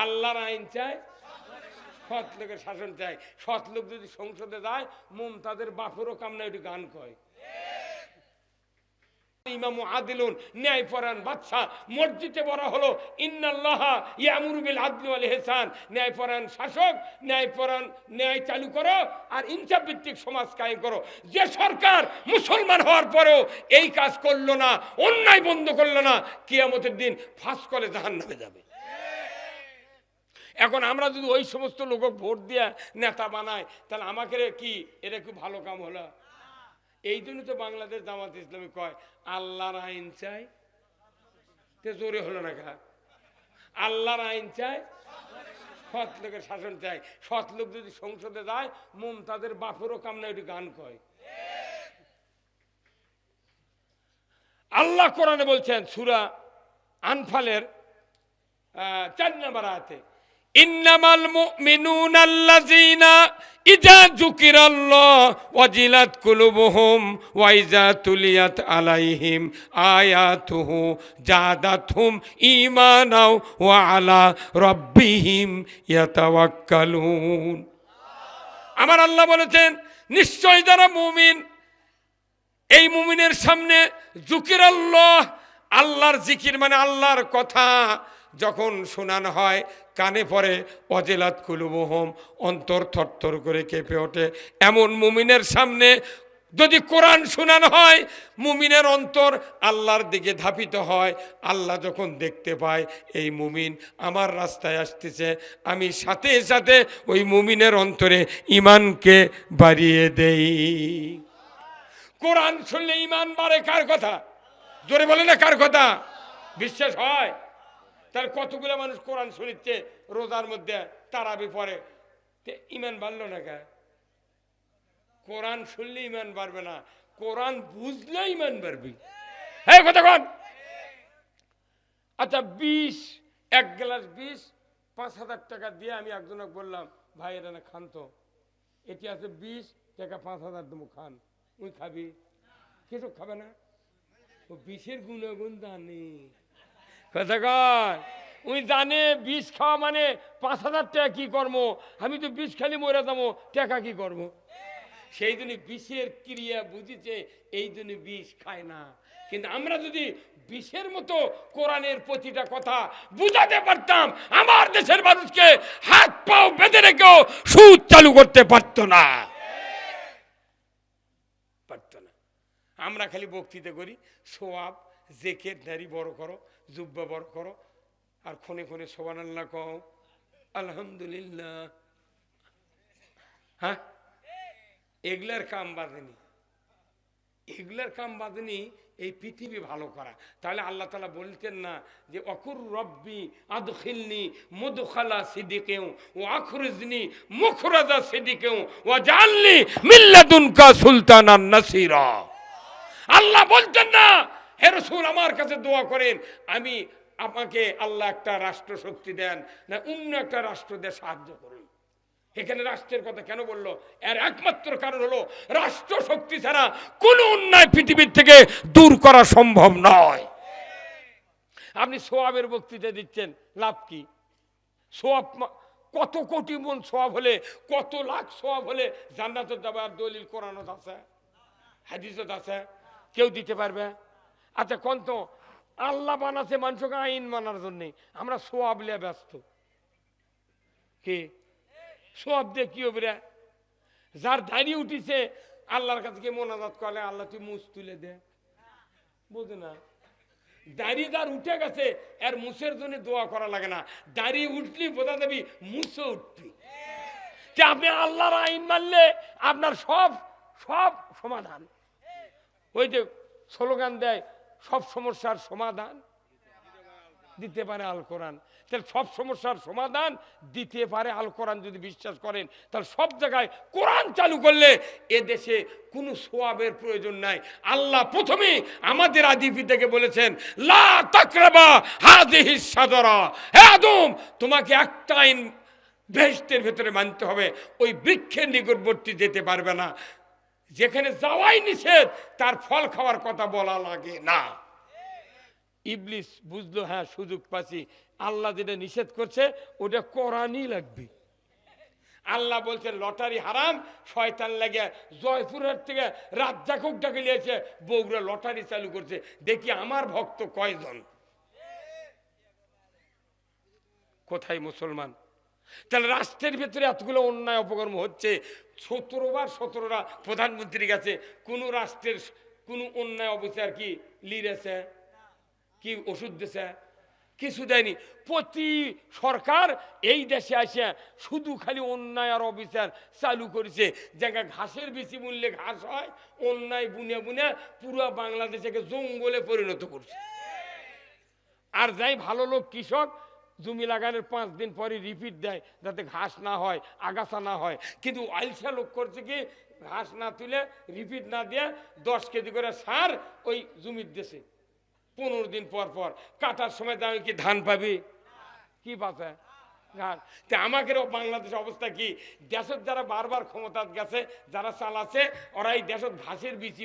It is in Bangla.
আল্লাহর আইন চায়, সৎ লোকের শাসন চায়। সৎ লোক যদি সংসদে যায়, মুমতাজের বাপেরও কামনা একটু গান কয়। ইমাম আদিলুন, ন্যায়পরায়ণ বাদশা, মসজিদে বলা হলো ইন্নাল্লাহা ইয়ামুরু বিল আদলি ওয়াল ইহসান, ন্যায়পরায়ণ শাসক, ন্যায়পরায়ণ, ন্যায় চালু করো আর ইনসাফ ভিত্তিক সমাজ কায়েম করো। যে সরকার মুসলমান হওয়ার পরেও এই কাজ করলো না, অন্যায় বন্ধ করলো না, কিয়ামতের দিন ফাঁস করে জাহান্নামে যাবে। এখন আমরা যদি ওই সমস্ত লোক ভোট দিয়ে নেতা বানাই, তাহলে আমাকে কি এটা কি ভালো কাম হলো? এই জন্য তো বাংলাদেশ জামাত ইসলামী কয় আল্লাহর আইন চাই, জোরে হলো না কা, আল্লাহর আইন চাই, সৎ লোকের শাসন চাই। সৎ লোক যদি সংসদে যায়, মুমতাজের বাপেরও কামনা একটু গান কয়। আল্লাহ কোরআনে বলছেন সূরা আনফালের 4 নম্বর আয়াতে, ইন্নামাল মুমিনুনা আল্লাযীনা ইযা যুকিরাল্লাহু ওয়াজিলাত কুলুবুহুম ওয়া ইযা তুলিয়াত আলাইহিম আয়াতুহু জাদাতহুম ঈমানাও ওয়া আলা রাব্বিহিম ইয়াতাওয়াক্কালুন। আমার আল্লাহ বলেছেন নিশ্চয় যারা মুমিন, এই মুমিনের সামনে যুকিরাল্লাহ, আল্লাহর জিকির মানে আল্লাহর কথা যখন শোনানো হয়, কানে পড়ে, ওয়াজিলাত কুলুবুহুম, অন্তর থরথর করে কেঁপে ওঠে। এমন মুমিনের সামনে যদি কোরআন শোনানো হয়, মুমিনের অন্তর আল্লাহর দিকে ধাপিত হয়। আল্লাহ যখন দেখতে পায় এই মুমিন আমার রাস্তায় আসতেছে, আমি সাথে সাথে ওই মুমিনের অন্তরে ঈমানকে বাড়িয়ে দেই। কোরআন শুনলে ঈমান বাড়ে। কার কথা? জোরে বলে না, কার কথা? বিশ্বাস হয়? তাহলে কতগুলো মানুষ কোরআন শুনিচ্ছে রোজার মধ্যে, তারাবি পড়ে, ঈমান বাড়লো না কে? কোরআন শুনলে ঈমান বাড়বে না, কোরআন বুঝলে ঈমান বাড়বে। হ্যাঁ কথা কন। আচ্ছা, 1 গ্লাস 5,000 টাকা দিয়ে আমি একজনকে বললাম, ভাই এটা না খান তো, এটি আছে 20 টাকা, 5,000 দেবো, খান। ওই খাবি? কিছু খাবে না, ও 20-এর গুণাগুণ জানে। কথা কর, ওই জানে 20 খাওয়া মানে 5,000 টাকা কি করবো, আমি তো 20 খালি মরে যাবো, টাকা কি করবো? সেই জন্য 20-এর ক্রিয়া বুঝিছে, এই জন্য 20 খায় না। কিন্তু আমরা যদি 20-এর মতো কোরআনের প্রতিটা কথা বুঝাতে পারতাম, আমার দেশের মানুষকে হাত পাও বেঁধে রেখেও সুদ চালু করতে পারতো না। আমরা খালি বক্তৃতা করি, সোয়াব, জেকের, দাড়ি বড় করো, জুব্বা বড় করো, আর ক্ষণে ক্ষণে সুবহানাল্লাহ কও, আলহামদুলিল্লাহ। হ্যাঁ, এগুলার কাম বাঁধেনি, এগুলার কাম বাঁধেনি এই পৃথিবী ভালো করা। তাহলে আল্লাহ তাআলা বলতেন না যে অকুর রব্বি আদখিলনি মুদখালা সিদিকিন ওয়া আখরিজনি মুখরাজা সিদিকিন ওয়া জাআলনি মিন লাদুনকা সুলতানান নাসিরা। আল্লাহ বলতেন না হে রাসূল আমার কাছে দোয়া করেন, আমি আপনাকে আল্লাহ একটা রাষ্ট্র শক্তি দেন, না অন্য একটা রাষ্ট্র দিয়ে সাহায্য করুন। এখানে রাষ্ট্রের কথা কেন বললো? এর একমাত্র কারণ হলো রাষ্ট্র শক্তি ছাড়া কোনো অন্যায় পৃথিবীর থেকে দূর করা সম্ভব নয়। আপনি সোয়াবের বক্তৃতা দিচ্ছেন, লাভ কি? সোয়াব কত কোটি মন সোয়াব হলে, কত লাখ সোয়াব হলে জান্নাতে যাবার দলিল কোরআনত আছে, হাদিসত আছে, কেউ দিতে পারবে? আচ্ছা কোন তো আল্লাহ বানাছে মানুষকে আইন মানার জন্য, আমরা সোয়াব লিয়ে ব্যস্ত। কি সোয়াব দিয়ে কি হবে রে? যার দাঁড়িয়ে উঠিছে আল্লাহর কাছে কি মোনাজাত করে, আল্লাহ তুই মুছ তুলে দে, বুঝে না? দাঁড়িয়ে যার উঠে গেছে এর মুছের জন্য দোয়া করা লাগে না, দাঁড়িয়ে উঠলি বোঝা যাবি মুছে উঠবি। আপনি আল্লাহর আইন মানলে আপনার সব সব সমাধান। ওই যে স্লোগান দেয়, সব সমস্যার সমাধান দিতে পারে আল কোরআন। তাহলে সব সমস্যার সমাধান দিতে পারে আল কোরআন যদি বিশ্বাস করেন, তাহলে সব জায়গায় কোরআন চালু করলে এ দেশে কোনো সোয়াবের প্রয়োজন নাই। আল্লাহ প্রথমে আমাদের আদি পিতাকে বলেছেন লা তাকরাবা হাযিহিস শাজারা, হে আদম তোমাকে একটা আইন বেহেশতের ভেতরে মানতে হবে, ওই বৃক্ষের নিকটবর্তী যেতে পারবে না। যেখানে যাওয়াই নিষেধ তার ফল খাওয়ার কথা বলা লাগে না। ইবলিস বুঝলো হ্যাঁ সুযোগ পাচ্ছি, আল্লাহ যেটা নিষেধ করছে ওটা করানই লাগবে। আল্লাহ বলছে লটারি হারাম, শয়তান লাগে জয়পুরের থেকে রাজ্জাকক ডাকে নিয়েছে, বগুড়া লটারি চালু করছে, দেখি আমার ভক্ত কয়জন। কোথায় মুসলমান? তাহলে রাষ্ট্রের ভেতরে এতগুলো অন্যায় অপকর্ম হচ্ছে, 17বার 17টা প্রধানমন্ত্রীর কাছে কোন রাষ্ট্রের কোন অন্যায় অবিচার কি লিরেছে, কি ওষুধ দিছে? কিছু দেয়নি। প্রতি সরকার এই দেশে আসে শুধু খালি অন্যায় আর অবিচার চালু করেছে। জায়গা ঘাসের বেশি মূল্যে ঘাস হয়, অন্যায় বুনে বুনে পুরো বাংলাদেশকে জঙ্গলে পরিণত করছে। আর যাই ভালো লোক কৃষক জমি লাগানোর 5 দিন পরে রিপিট দেয় যাতে ঘাস না হয়, আগাছা না হয়। কিন্তু আলসা লোক করছে কি, ঘাস না তুলে রিপিট না দিয়ে 10 কেজি করে সার ওই জমির দেশে 15 দিন পর পর কাটার সময় দাঁড়িয়ে কি ধান পাবি? কি পাবে? আমাদের বাংলাদেশ অবস্থা কি? দেশের যারা বারবার ক্ষমতা গেছে, যারা চালাচ্ছে, ওরা এই দেশের ঘাসের বিচি